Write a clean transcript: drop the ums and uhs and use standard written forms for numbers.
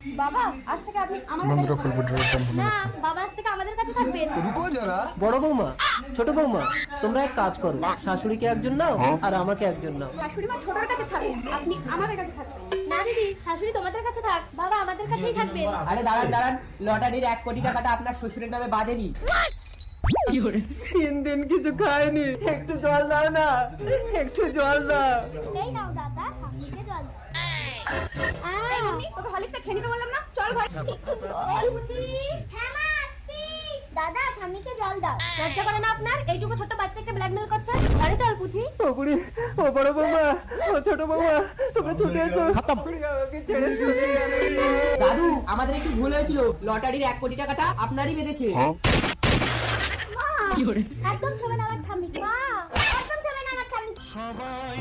বাবা আজ থেকে আপনি আমাদের কাছে থাকবেন। না বাবা আজ থেকে আমাদের কাছে থাকবেন। रुको जरा। বড় বৌমা, ছোট বৌমা, তোমরা এক কাজ করো, শাশুড়িকে একজন নাও আর আমাকে একজন নাও। শাশুড়ি মা ছোটর কাছে থাকুন, আপনি আমাদের কাছে থাকবেন। না দিদি, শাশুড়ি তোমাদের কাছে থাক, বাবা আমাদের কাছেই থাকবেন। আরে দাঁড়ান দাঁড়ান, লটারির 1 কোটি টাকাটা আপনার শ্বশুরের নামে বাঁধেনি। 3 দিন কিছু খাইনি, একটু জল দাও না, একটু জল দাও। এই নাও দাদা, ঠাকুরকে জল দাও। এই মম্মি, তোকে হরলিক্সটা খেয়ে নিতে বললাম না, চল ঘরে। একটু জল বুঝি। হ্যাঁ মা, আসছি। দাদা ঠাম্মিকে জল দাও। লজ্জা করে না আপনার? এইটুকু ছোট বাচ্চাকে ব্ল্যাকমেল করছে। ঘরে চল পুথি। ও বুড়ি, ও বড় বৌমা, ও ছোট বৌমা, তোমরা ছুটে এসো। বুড়ি আমাকে ছেড়ে চলে গেল। দাদু, আমাদের একটু ভুল হয়েছিল, লটারির 1 কোটি টাকাটা আপনারই বেঁধেছে। একদম ছবে না আমার ঠাম্মি। মা, একদম ছবে না আমার ঠাম্মি। সবাই